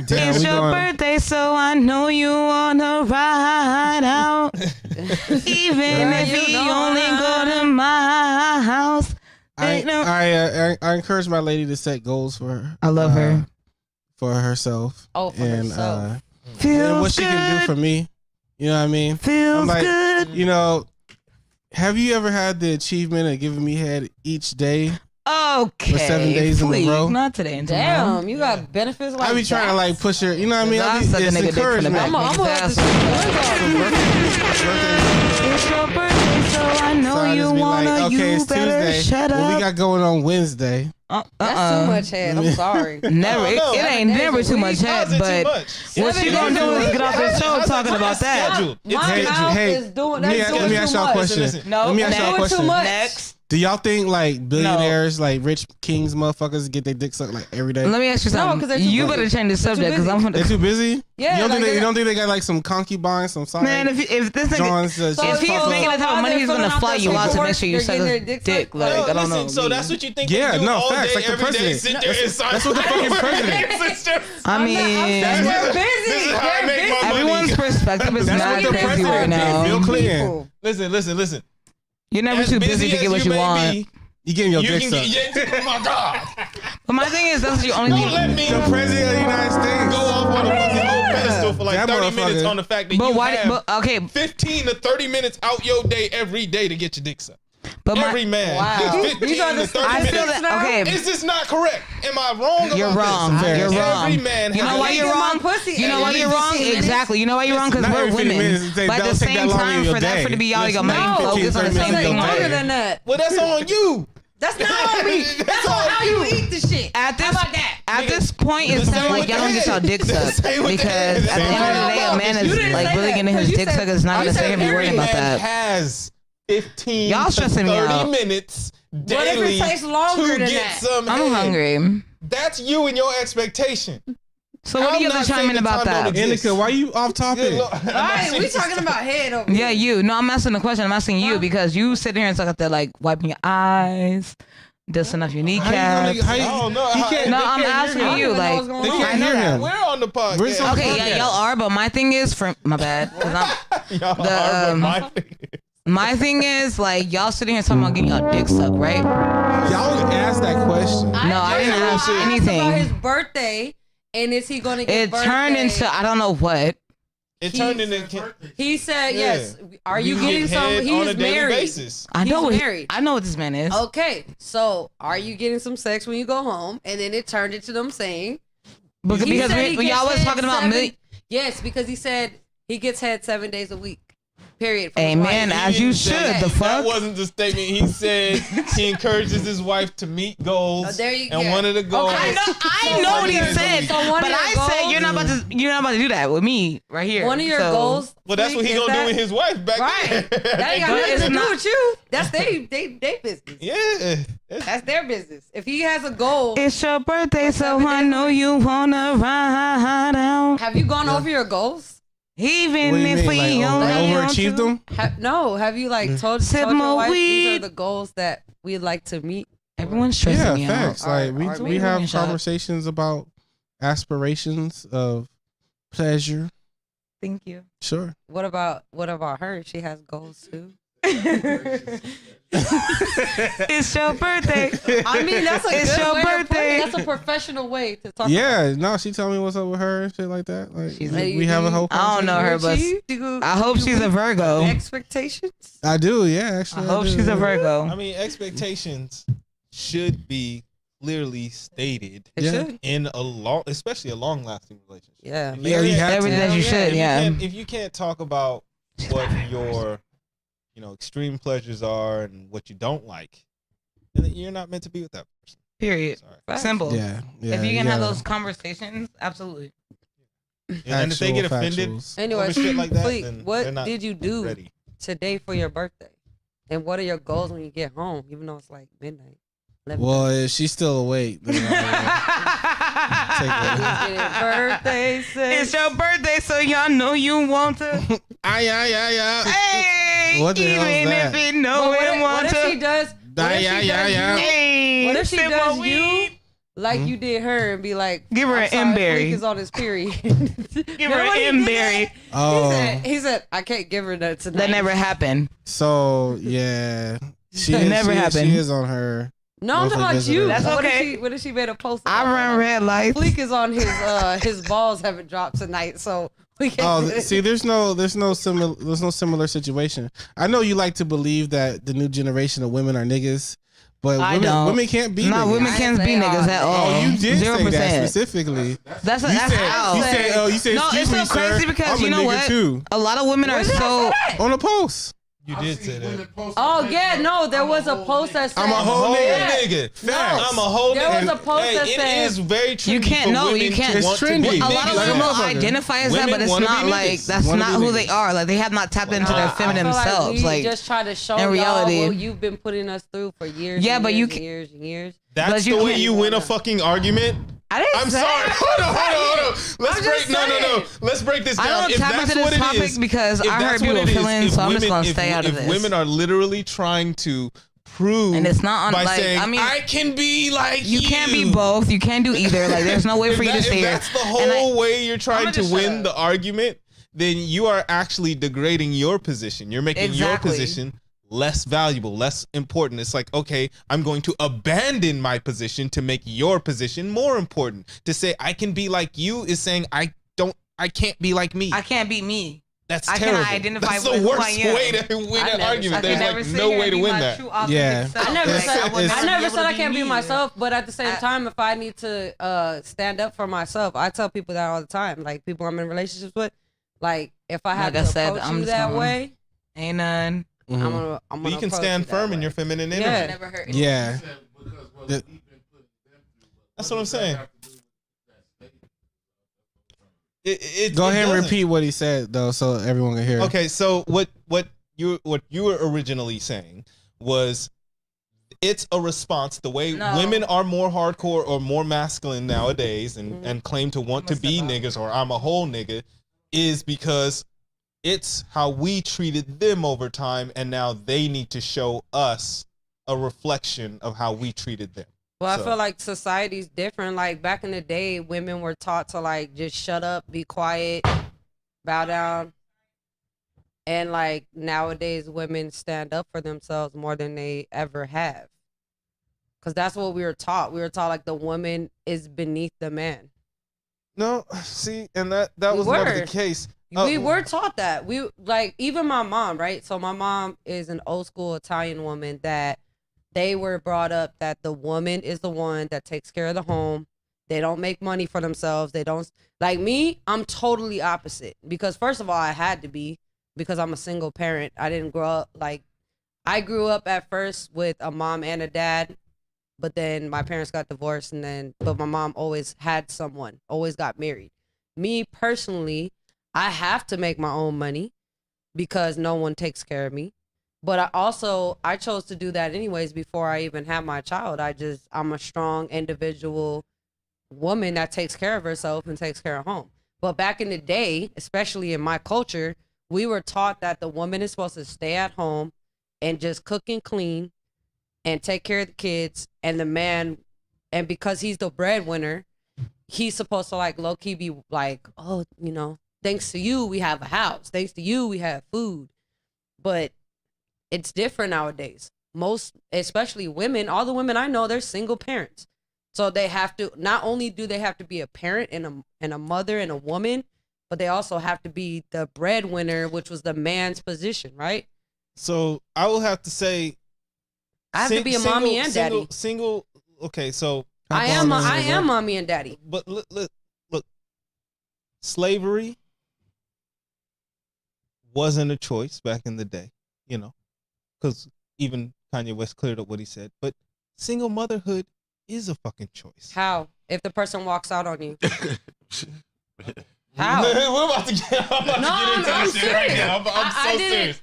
D: Damn,
C: it's
D: we
C: your
D: going-
C: birthday, so I know you wanna ride out. Even if
B: you
C: you
B: know
C: only go to my house. Ain't no-
D: I encourage my lady to set goals for her.
C: I love her.
D: For herself.
B: Oh, for
D: and
B: herself.
C: Feels
D: and what she can do
C: good.
D: for me. You know what I mean?
C: Feels
D: I'm like,
C: good.
D: you know, have you ever had the achievement of giving me head each day?
C: Okay.
D: For 7 days in a
C: please,
D: row?
C: Not today and tomorrow.
B: Damn, you got benefits like
D: I be trying to
B: that?
D: like push her. You know what I mean?
C: I'll suck a
D: It's
C: nigga dick from the
D: encouragement.
C: back.
B: I'm gonna have to
C: It's your birthday, so I know
D: So I
C: you
D: just be
C: wanna.
D: like, okay,
C: You
D: it's
C: better
D: Tuesday.
C: shut
D: What we
C: up.
D: got going on Wednesday?
B: That's too much head. I'm sorry.
C: Never. It,
A: No,
C: it ain't never too much head,
A: How's it too
C: but
A: much?
C: what you gonna do is get off the show talking about that.
A: Scheduled. It's
B: My
A: scheduled.
B: mouth
D: Hey,
B: is doing.
D: let me
B: That's
D: ask-
B: doing
D: let me
B: too
D: ask y'all a
B: much.
D: question.
A: Listen,
C: No,
D: Let me ask y'all a
B: Doing
D: question.
B: too much.
C: Next.
D: Do y'all think like billionaires, like rich kings, motherfuckers get their dick sucked like every day?
C: Let me ask you
B: No, 'cause
C: something.
B: they're too
C: You
B: busy.
C: better change the subject because I'm
D: They're
C: gonna.
D: too busy.
B: Yeah,
D: You don't,
B: like
D: think
B: they
D: you don't
B: got-
D: think they got like some concubines, some side?
C: Man, if this nigga,
D: John's,
C: if
B: So
C: he's
B: you know
C: making that type of
B: why
C: money,
B: they're
C: he's gonna
B: filling out
C: fly
B: their
C: you out to
B: paperwork,
C: make sure you
B: they're
C: suck
B: getting their
C: his
B: dick
C: dick.
B: sucked?
C: Like
A: No,
C: I don't
A: listen,
C: know.
A: so that's what you think
D: Yeah,
A: they do
D: no,
A: all
D: facts,
A: day,
D: like the
A: every day,
D: president.
A: sit there and sign
D: That's what the fucking president.
C: I mean,
B: They're busy.
A: This is how I
B: They're
A: make my
B: busy.
A: money.
C: everyone's perspective is
D: That's
C: not
D: what the
C: crazy
D: president
C: right
D: did.
C: now.
D: Bill Clinton.
B: People.
A: Listen.
C: You're never
A: As
C: too busy to
A: as
C: get what you
A: may
C: want.
A: be,
D: You getting your
A: you
D: dick
A: can
D: sucked.
A: get. Oh my God!
C: But my thing is, that's the only
A: Don't
C: thing.
A: let me
D: The president of the United States.
A: go off on a fucking whole pedestal for like
D: That
A: 30 minutes
D: motherfucker.
A: on the fact that
C: But
A: you
C: why?
A: have
C: But okay.
A: 15 to 30 minutes out your day every day to get your dick sucked.
C: But
A: Every man
B: Wow.
A: gets
B: These
A: 15
B: are
A: to
B: the
A: 30
C: I
A: minutes.
C: feel that. Okay.
A: Is this not correct? Am I wrong about
C: You're wrong.
A: this?
C: You're wrong.
A: Every man
C: You
A: has
C: know
A: a
C: why
A: dick.
C: you're
B: Get my
C: wrong?
B: pussy
C: You know
B: at
C: why you're
B: least
C: wrong?
B: 15 minutes.
C: Exactly. You know why you're wrong? Because
D: Not
C: we're
D: every 50
C: women.
D: minutes.
C: But at
D: That'll
C: the
D: take
C: same
D: that long in
C: time,
D: your
C: for that
D: day.
C: for to be y'all, you gotta
D: Listen,
C: make
B: No,
C: focus on the
D: 15,
C: same
D: 30
C: thing.
D: minutes
B: longer
D: on
B: than that.
A: Well, that's on you.
B: That's not on me. That's on how you eat the shit.
C: At this,
B: How about that?
C: at this point, it's
A: Just
C: sounding
A: say
C: like
A: with
C: y'all don't
A: the
C: get y'all
A: head.
C: dick
A: Just
C: sucked
A: say with the
C: because
A: head.
C: at the end of the day, a man
B: You
C: is
B: didn't
C: like
B: say
C: really
B: that,
C: getting his
B: 'cause you
C: dick
B: said-
C: sucked. Is not
B: you
C: gonna
B: said
C: sit here and be worried
B: every
C: about
A: Man
C: that.
A: has 15
C: Y'all
A: to
C: stressing me
A: 30
C: out.
A: minutes
B: What if
A: daily
B: it takes longer
A: to
B: than
A: get
B: that?
A: some
C: I'm
A: head.
C: hungry.
A: That's you and your expectation.
C: So what do you have to chime in about that?
D: Indica, why you off topic?
B: All right, we talking about head over
C: Yeah,
B: here.
C: you. No, I'm asking the question. I'm asking you because you sitting here and talking there like wiping your eyes, dusting off your kneecaps.
A: I don't know.
C: No, I'm asking you. Like,
D: They can't hear him.
A: We're on the podcast.
C: okay, yeah, y'all are, but my thing is, my bad. 'Cause my thing is, like, y'all sitting here talking about getting y'all dick sucked, right?
D: Y'all asked that question.
C: I didn't ask anything.
B: About his birthday, and is he going to get
C: It turned into I don't know what.
A: It turned into.
B: He said,
A: Yeah.
B: yes. Are you
A: We
B: getting
A: get
B: some?
A: head on
B: He's
A: a daily
B: married.
A: basis.
C: I know
B: He's
C: what
B: married.
C: I know what this man is.
B: Okay, so are you getting some sex when you go home? And then it turned into them saying,
C: Because
B: he said he
C: y'all
B: gets
C: was
B: head
C: talking about
B: 7 Yes, because he said he gets head 7 days a week. Period. from his
C: Amen.
B: wife.
C: As you should.
B: Okay.
C: The
A: That
C: fuck.
A: wasn't the statement. He said he encourages his wife to meet goals.
B: Oh, there you
A: and
B: go.
A: one of the goals.
B: Okay.
C: I know what he said,
B: So one of
C: but
B: your
C: I said
B: goals-
C: you're not about to do that with me right here.
B: One of your
C: So-
B: goals.
A: Well, that's what he
B: is
A: gonna do
B: that-
A: with his wife back
B: Right.
A: there.
B: That ain't got
C: But
B: nothing
C: it's
B: to do
C: not-
B: with you. That's they business.
A: Yeah.
B: That's their business. If he has a goal,
C: It's your birthday, so I know you wanna ride out.
B: have you gone over your goals?
C: Even
D: What do you
C: if
D: mean?
C: we
D: Like,
C: only
D: overachieved them?
B: No, have you like told
C: Sip
B: your
C: more
B: wife these are
C: weed.
B: the goals that we'd like to meet?
C: Everyone's stressing
D: Yeah,
C: me
D: facts.
C: out.
D: Like we
B: Are
D: we
B: we
D: have
C: doing shop?
D: conversations about aspirations of pleasure.
C: Thank you.
D: Sure.
B: What about her? She has goals too.
C: It's your birthday.
B: I mean, that's a
C: It's
B: good
C: your
B: way to put
C: birthday.
B: it. That's a professional way to talk.
D: Yeah, no, she told me what's up with her and shit like that. Like we have a whole.
C: I don't know her, but I hope she's a Virgo.
B: Expectations.
D: I do, yeah.
C: I
D: Actually,
C: hope
D: do,
C: she's a
D: yeah.
C: Virgo.
A: I mean, expectations should be clearly stated
B: It
D: Yeah.
B: should.
A: in especially a long-lasting relationship.
B: Yeah.
A: If
D: Yeah, you have to.
C: Everything that you should, yeah.
A: If you can't talk about what your, extreme pleasures are and what you don't like, then you're not meant to be with that person.
C: Period.
A: Sorry.
C: Simple.
D: Yeah, yeah.
C: If you can have
D: yeah.
C: those conversations, absolutely.
A: And if they get
D: Actual
A: offended
D: factuals.
B: Anyway,
A: over shit like that,
B: Fleek,
A: then they're
B: what
A: not
B: did you do
A: ready.
B: today for your birthday? And what are your goals when you get home, even though it's like midnight? 11:30?
D: Well, if she's still awake, then
B: Birthday sex.
C: It's your birthday, so y'all know you want to. Hey,
D: What the hell is
C: even
D: that?
C: if you know
B: But
C: it
B: what
C: want
B: if she
C: to.
B: does? What if she does you?
C: Hey,
B: What if she
C: sip
B: does
C: my
B: you
C: weed.
B: like you did her and be like,
C: Give her
B: I'm
C: an
B: sorry,
C: M-berry.
B: Fleek is on his period.
C: Give her an M-berry.
D: Oh,
B: He said, I can't give her that tonight.
C: That never happened.
D: so yeah, she
C: That
D: is,
C: never
D: she,
C: happened.
D: She is on her.
B: No, I'm talking
D: Monthly
B: about you.
D: visitor.
C: That's
B: What if
C: okay.
B: What if she made a post?
C: I
B: about
C: run
B: that?
C: red lights.
B: Fleek is on his balls haven't dropped tonight, so we can't.
D: Oh, see, there's no similar situation. I know you like to believe that the new generation of women are niggas, but
C: I don't.
D: women can't be
C: No,
D: niggas.
C: women can't be niggas at all.
D: Oh, you did say
C: 0%.
D: that specifically.
C: That's
D: You
C: out.
D: said,
C: No,
D: excuse
C: it's
D: me,
C: so crazy
D: sir.
C: because
D: I'm
C: you
D: a
C: know
D: nigga
C: what?
D: Too.
C: A lot of women are so.
D: On a post.
A: You did say that.
B: Oh yeah, no, there was a post that said
D: I'm a whole
B: Yeah.
A: nigga.
D: Facts.
A: I'm a whole
B: There
A: nigga.
B: was a post
A: Hey,
B: that
A: it
B: said-
A: is very trendy
C: You can't.
A: for
C: No,
A: women
C: you can't.
A: to
D: It's
A: want to
D: trendy.
A: be
C: A lot
A: niggas.
C: of
D: Like a
C: women will
D: motherfucker.
C: identify as that,
A: Women
C: but it's
A: wanna
C: not
A: be
C: like
A: niggas.
C: that's
D: Wanna
C: not
D: be
C: who they
D: niggas.
C: are. Like they have not tapped into their
B: I
C: feminine
B: feel
C: selves.
B: we
C: Like
B: just try to show
C: in reality-
B: y'all what you've been putting us through for years.
C: Yeah,
B: and
C: but
B: years
C: you
B: and
C: can-
B: years and years.
A: That's
C: But you
A: the way
C: can't-
A: you win a fucking argument.
C: I didn't
A: I'm
C: say
A: sorry.
C: it.
A: Hold on. Let's
B: I'm
A: break.
B: just
A: No.
B: saying.
A: Let's break this down.
C: I don't
A: If
C: tap
A: that's
C: into
A: what
C: this
A: it
C: topic
A: is,
C: because
A: if
C: I
A: that's
C: hurt
A: what
C: people's
A: it is,
C: feelings,
A: if
C: so I'm just
A: women-
C: gonna stay out of
A: If
C: this.
A: women are literally trying to prove,
C: And it's not on-
A: by
C: like,
A: saying,
C: I mean,
A: I can be like
C: You can't be both. You can't do either. Like there's no way for you to
A: If
C: say it.
A: that's the
C: And
A: whole way you're trying
C: I'ma
A: to
C: just shut
A: win
C: up.
A: the argument, then you are actually degrading your position. You're making your
C: Exactly.
A: position less valuable, less important. It's like, okay, I'm going to abandon my position to make your position more important. To say I can be like you is saying I can't be like me.
C: I can't be me.
A: That's
C: I
A: terrible.
C: cannot identify
A: That's
C: with
A: the
C: who
A: worst
C: I am.
A: way to win
B: I
A: an
B: never-
A: argument.
C: I
A: There's
C: can never
A: like
C: sit
A: no
C: here
A: way
C: and
A: to
C: be
A: win
C: my
A: that.
C: true, authentic
D: Yeah.
C: self.
B: I never
C: Like,
B: said
C: would not
B: I
C: be
B: never
C: able
B: said
C: to
B: I
C: be
B: can't be
C: me.
B: myself, but at the same time, if I need to stand up for myself, I tell people that all the time. Like people I'm in relationships with, like if I have
C: Like I
B: to
C: said,
B: approach
C: I'm
B: you
C: just
B: that
C: gonna-
B: way,
C: Ain't none.
B: I'm gonna.
A: But you can stand firm in your feminine energy.
B: Yeah.
C: Never hurt.
D: Yeah. The-
A: That's what I'm saying. It
D: Go ahead and
A: doesn't.
D: repeat what he said though, so everyone can hear.
A: Okay, so what you were originally saying was it's a response. The way women are more hardcore or more masculine nowadays and claim to want to be niggas or I'm a whole nigga is because it's how we treated them over time, and now they need to show us a reflection of how we treated them.
B: Well, I feel like society's different. Like back in the day, women were taught to like just shut up, be quiet, bow down. And like nowadays, women stand up for themselves more than they ever have. Because that's what we were taught. We were taught like the woman is beneath the man.
A: No, see, and that was never the case.
B: We were taught that. We like even my mom, right? So my mom is an old school Italian woman that they were brought up that the woman is the one that takes care of the home. They don't make money for themselves. They don't like me. I'm totally opposite because first of all, I had to be because I'm a single parent. I didn't grow up like I grew up at first with a mom and a dad, but then my parents got divorced but my mom always had someone, always got married. Me personally, I have to make my own money because no one takes care of me. But I chose to do that anyways before I even had my child. I'm a strong individual woman that takes care of herself and takes care of home. But back in the day, especially in my culture, we were taught that the woman is supposed to stay at home and just cook and clean and take care of the kids. And the man, and because he's the breadwinner, he's supposed to like low-key be like, oh, you know, thanks to you, we have a house. Thanks to you, we have food. But it's different nowadays. Most, especially women, all the women I know, they're single parents. So they have to, not only do they have to be a parent and a mother and a woman, but they also have to be the breadwinner, which was the man's position, right?
A: So I will have to say,
B: I have to be a mommy and daddy.
A: Okay, so
B: I am mommy and daddy.
A: But look, slavery wasn't a choice back in the day, you know, because even Kanye West cleared up what he said. But single motherhood is a fucking choice.
B: How? If the person walks out on you. How?
A: We're about to get into this shit right now. I'm so serious.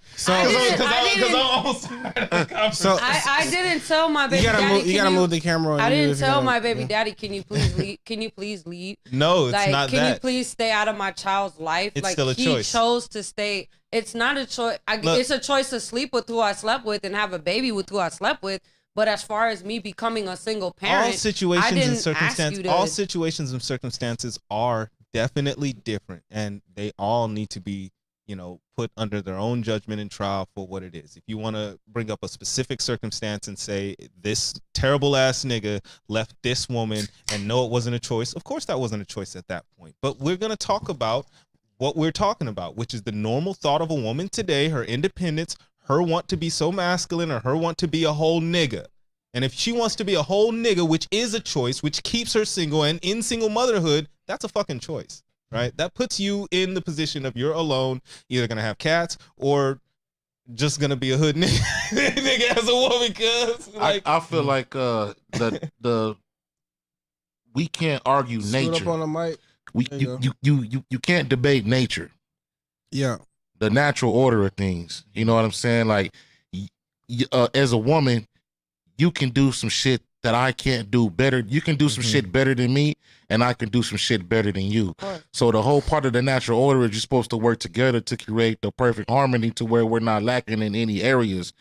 A: Because I'm almost tired of this conversation.
B: I didn't tell my baby daddy.
D: You gotta move the camera on.
B: I didn't tell my baby daddy, can you please leave? Can you please leave?
A: No, it's
B: like,
A: not
B: can
A: that.
B: Can you please stay out of my child's life?
A: It's
B: like,
A: still a choice.
B: He chose to stay. It's not a choice. It's a choice to sleep with who I slept with and have a baby with who I slept with. But as far as me becoming a single parent,
A: all situations and circumstances are definitely different, and they all need to be, you know, put under their own judgment and trial for what it is. If you want to bring up a specific circumstance and say this terrible ass nigga left this woman and no, it wasn't a choice, of course that wasn't a choice at that point. But we're going to talk about what we're talking about, which is the normal thought of a woman today, her independence, her want to be so masculine, or her want to be a whole nigga. And if she wants to be a whole nigga, which is a choice, which keeps her single and in single motherhood, that's a fucking choice, right? That puts you in the position of you're alone, either gonna have cats or just gonna be a hood nigga as a woman. Cause like,
E: I feel like the we can't argue nature.
D: Up on the mic.
E: You can't debate nature.
D: Yeah,
E: the natural order of things. You know what I'm saying? Like, as a woman, you can do some shit that I can't do better. You can do some shit better than me, and I can do some shit better than you. So the whole part of the natural order is you're supposed to work together to create the perfect harmony to where we're not lacking in any areas.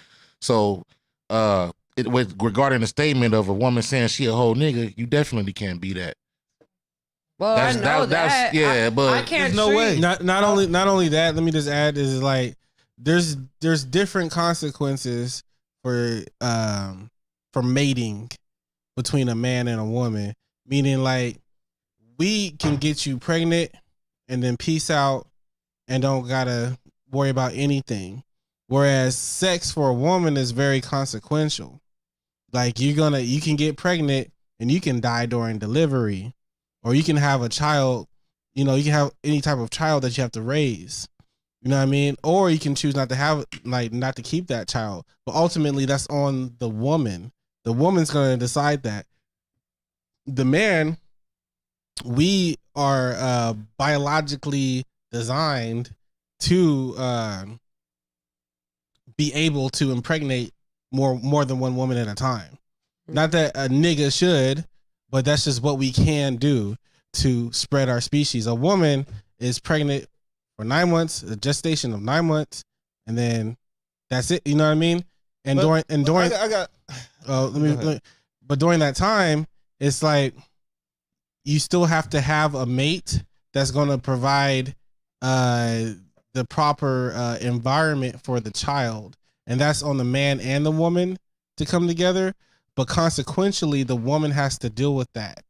E: So regarding the statement of a woman saying she a whole nigga, you definitely can't be that.
B: Well, I know that.
E: Yeah, but
B: I can't.
A: There's no way.
D: Not only that. Let me just add is like there's different consequences for mating between a man and a woman. Meaning, like, we can get you pregnant and then peace out and don't gotta worry about anything. Whereas sex for a woman is very consequential. Like, you can get pregnant and you can die during delivery, or you can have a child, you know, you can have any type of child that you have to raise. You know what I mean? Or you can choose not to have, like, not to keep that child. But ultimately that's on the woman. The woman's going to decide that. The man, we are biologically designed to be able to impregnate more than one woman at a time. Not that a nigga should, but that's just what we can do to spread our species. A woman is pregnant for 9 months, a gestation of 9 months, and then that's it. You know what I mean? And during but during that time, it's like you still have to have a mate that's going to provide the proper environment for the child, and that's on the man and the woman to come together. But consequentially, the woman has to deal with that.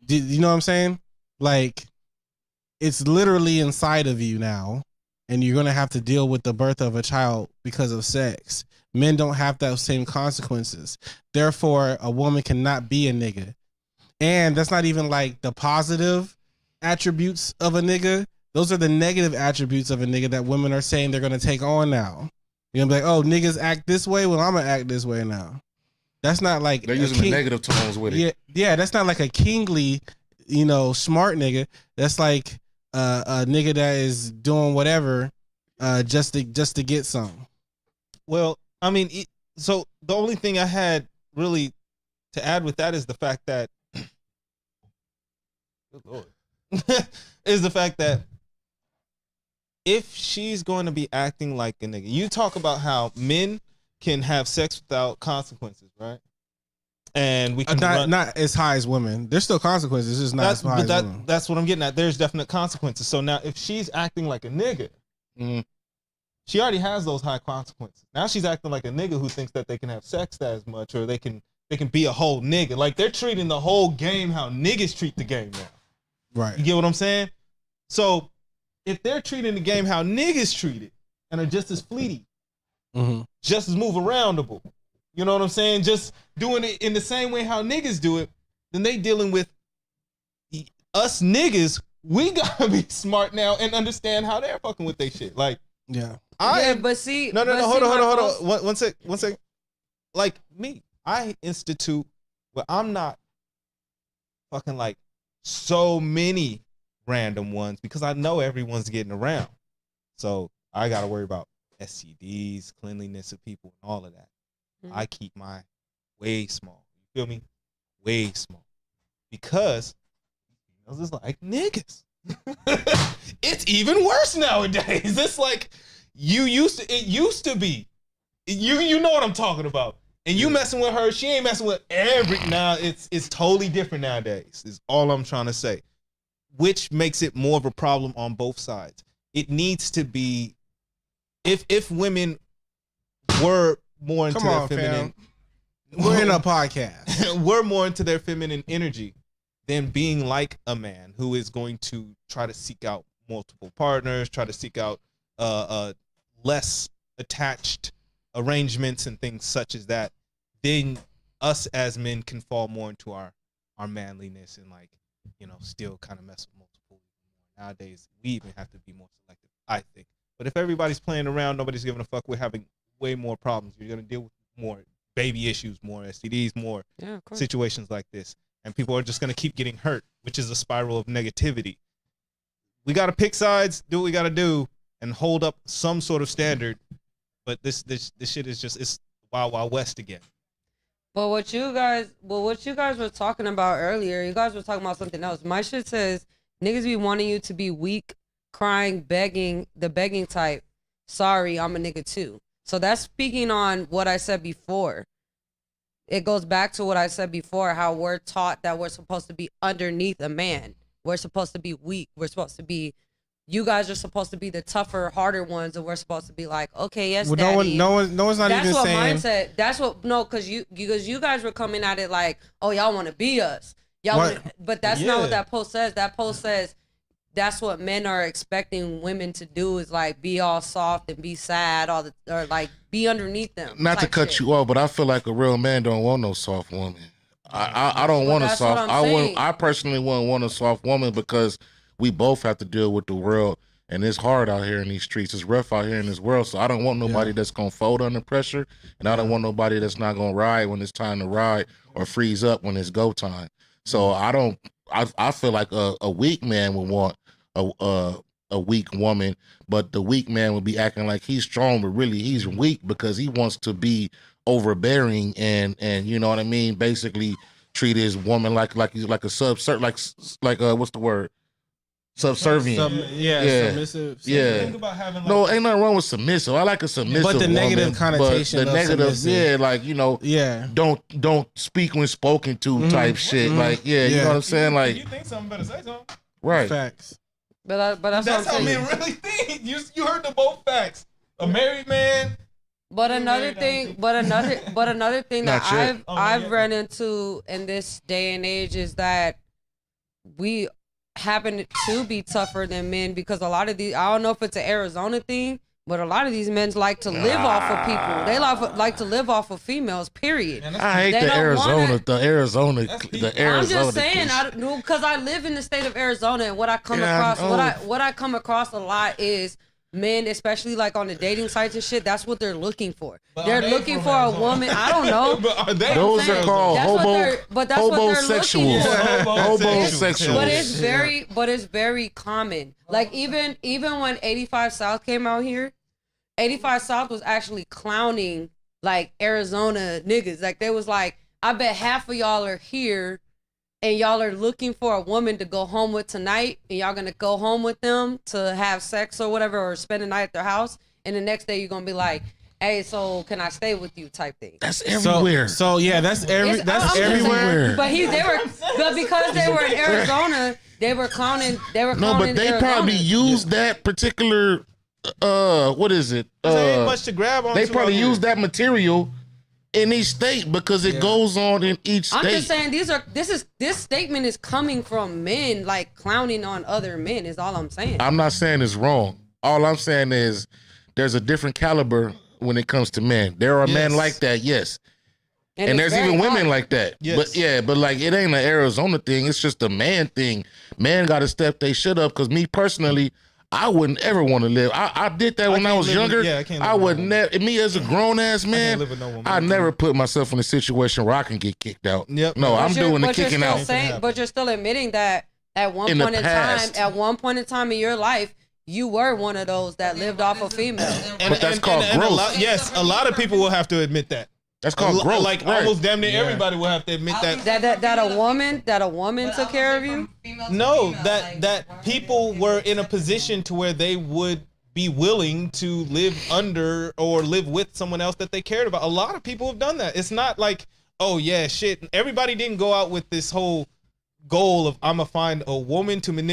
D: You know what I'm saying? Like, it's literally inside of you now, and you're going to have to deal with the birth of a child because of sex. Men don't have those same consequences. Therefore, a woman cannot be a nigga. And that's not even like the positive attributes of a nigga. Those are the negative attributes of a nigga that women are saying they're going to take on now. You're going to be like, oh, niggas act this way? Well, I'm going to act this way now. That's not like
E: they're using the negative tones with it.
D: Yeah, that's not like a kingly, smart nigga. That's like a nigga that is doing whatever just to get some.
A: Well, I mean, so the only thing I had really to add with that is the fact that is the fact that if she's going to be acting like a nigga, you talk about how men can have sex without consequences, right? And we can
D: not as high as women. There's still consequences. It's just not as high as women.
A: That's what I'm getting at. There's definite consequences. So now, if she's acting like a nigga, she already has those high consequences. Now she's acting like a nigga who thinks that they can have sex as much, or they can be a whole nigga. Like, they're treating the whole game how niggas treat the game now.
D: Right.
A: You get what I'm saying? So if they're treating the game how niggas treat it and are just as fleety, just as move aroundable, you know what I'm saying? Just doing it in the same way how niggas do it, then they dealing with us niggas. We gotta be smart now and understand how they're fucking with their shit. Like,
B: but see,
A: hold on. One sec. Like me, I institute where I'm not fucking like so many random ones because I know everyone's getting around. So I gotta worry about STDs, cleanliness of people, and all of that. I keep mine way small. You feel me? Way small. Because it's like niggas. It's even worse nowadays. It's like it used to be. You know what I'm talking about. And you messing with her, she ain't messing with now it's totally different nowadays, is all I'm trying to say. Which makes it more of a problem on both sides. It needs to be, if women were more into their feminine,
D: we're in a podcast.
A: We're more into their feminine energy than being like a man who is going to try to seek out multiple partners, try to seek out less attached arrangements and things such as that. Then us as men can fall more into our manliness and, like, still kind of mess with multiple. Nowadays, we even have to be more selective, I think. But if everybody's playing around, nobody's giving a fuck, we're having way more problems. You're going to deal with more baby issues, more STDs, more situations like this. And people are just going to keep getting hurt, which is a spiral of negativity. We got to pick sides, do what we got to do, and hold up some sort of standard. But this shit is just, it's Wild Wild West again.
B: But what you guys were talking about earlier, you guys were talking about something else. My shit says niggas be wanting you to be weak, crying, begging, the begging type. Sorry, I'm a nigga too. So that's speaking on what I said before. It goes back to what I said before, how we're taught that we're supposed to be underneath a man. We're supposed to be weak. We're supposed to be, you guys are supposed to be the tougher, harder ones, and we're supposed to be like, okay, yes, well, daddy.
D: No one's not
B: that's
D: even
B: what
D: saying.
B: Mine said. That's what, no, because you guys were coming at it like, oh, y'all want to be us. But that's not what that post says. That post says that's what men are expecting women to do, is like be all soft and be sad, or like be underneath them.
E: Not to cut you off, but I feel like a real man don't want no soft woman. I don't want a soft. I personally wouldn't want a soft woman, because we both have to deal with the world, and it's hard out here in these streets. It's rough out here in this world. So I don't want nobody that's gonna fold under pressure, and I don't want nobody that's not gonna ride when it's time to ride, or freeze up when it's go time. So I feel like a weak man would want a weak woman, but the weak man will be acting like he's strong, but really he's weak because he wants to be overbearing and you know what I mean. Basically, treat his woman like he's like a like what's the word? Subservient.
D: Submissive.
E: Yeah.
A: Think about having like
E: No, ain't nothing wrong with submissive. I like a submissive
D: But the negative
E: woman,
D: connotation
E: but the
D: of
E: negative,
D: submissive.
E: like, you know, don't speak when spoken to type shit. Like, you know what I'm saying? Like,
A: you think something better say something.
E: right.
D: Facts.
B: But that's
A: That's
B: what
A: how
B: I'm
A: men
B: saying.
A: really think. You heard the both facts. A married man.
B: But another thing thing that
E: Not yet.
B: I've run into in this day and age is that we happen to be tougher than men because a lot of these, I don't know if it's an Arizona thing, but a lot of these men like to live off of people. They like to live off of females, period.
E: I hate
B: They
E: the
B: don't
E: Arizona,
B: wanna-
E: the Arizona.
B: I'm just saying, because I live in the state of Arizona, and what I come across, what I come across a lot is men, especially like on the dating sites and shit. That's what they're looking for. They're looking for a woman. I don't know.
A: But are they?
E: Those are called
B: That's what they're
E: hobosexuals.
B: looking for.
E: Hobosexuals.
B: But it's very common. Like even when 85 South came out here, 85 South was actually clowning like Arizona niggas. Like they was like, I bet half of y'all are here and y'all are looking for a woman to go home with tonight, and y'all gonna go home with them to have sex or whatever, or spend the night at their house, and the next day you're gonna be like, hey, so can I stay with you type thing.
E: That's everywhere.
D: So yeah, that's
B: I'm just
D: everywhere.
B: saying, but because they were in Arizona, they were clowning.
E: No, but they
B: Arizona.
E: probably used that particular, what is it?
A: There ain't much to grab on.
E: They probably use that material in each state because it goes on in each state.
B: I'm just saying this statement is coming from men like clowning on other men is all I'm saying.
E: I'm not saying it's wrong. All I'm saying is there's a different caliber when it comes to men. There are men like that, yes. And
B: it's
E: there's
B: very
E: even women
B: common.
E: like that.
A: Yes.
E: But like it ain't an Arizona thing. It's just a man thing. Man got to step they shit up because me personally, I wouldn't ever want to live. I did that when I was younger.
A: I can't live
E: I
A: with
E: would
A: no
E: never. Me as a grown ass man,
A: live with no woman.
E: I never put myself in a situation where I can get kicked out.
A: Yep.
E: No, I'm doing the kicking out.
B: But you're still admitting that at one
E: In the
B: point in time,
E: past.
B: at one point in time in your life, you were one of those that lived off of females.
E: But that's called growth.
A: A lot of people will have to admit that.
E: That's called growth.
A: Like
E: right.
A: almost damn near everybody will have to admit that.
B: That a woman took care of you.
A: No, that people were in a position to where they would be willing to live under or live with someone else that they cared about. A lot of people have done that. It's not like, oh yeah, shit. Everybody didn't go out with this whole goal of I'm gonna find a woman to manipulate